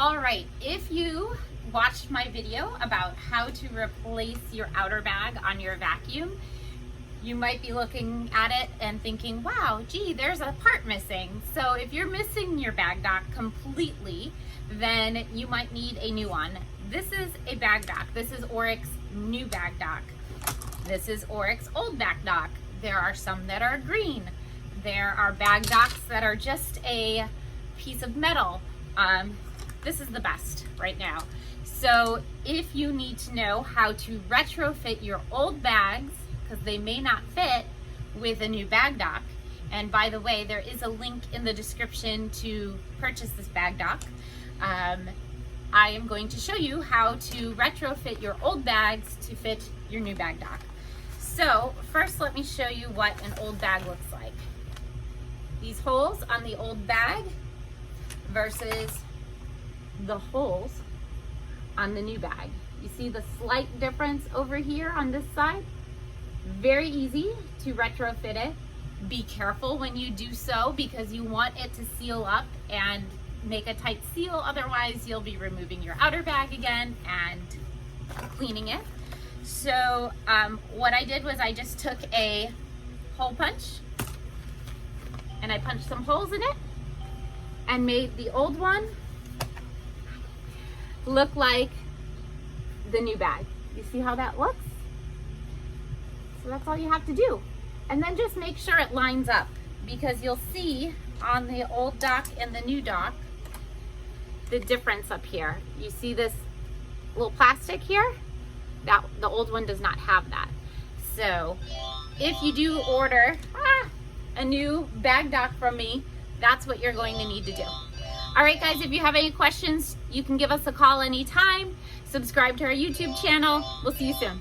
All right, if you watched my video about how to replace your outer bag on your vacuum, you might be looking at it and thinking, wow, gee, there's a part missing. So if you're missing your bag dock completely, then you might need a new one. This is a bag dock. This is Oreck's new bag dock. This is Oreck's old bag dock. There are some that are green. There are bag docks that are just a piece of metal. This is the best right now. So if you need to know how to retrofit your old bags, because they may not fit with a new bag dock, and by the way, there is a link in the description to purchase this bag dock. I am going to show you how to retrofit your old bags to fit your new bag dock. So first, let me show you what an old bag looks like. These holes on the old bag versus the holes on the new bag. You see the slight difference over here on this side? Very easy to retrofit it. Be careful when you do so because you want it to seal up and make a tight seal, otherwise you'll be removing your outer bag again and cleaning it. So what I did was I just took a hole punch and I punched some holes in it and made the old one look like the new bag. You see how that looks? So that's all you have to do. And then just make sure it lines up, because you'll see on the old dock and the new dock the difference up here. You see this little plastic here? That the old one does not have that. So if you do order a new bag dock from me, that's what you're going to need to do. All right, guys, if you have any questions, you can give us a call anytime. Subscribe to our YouTube channel. We'll see you soon.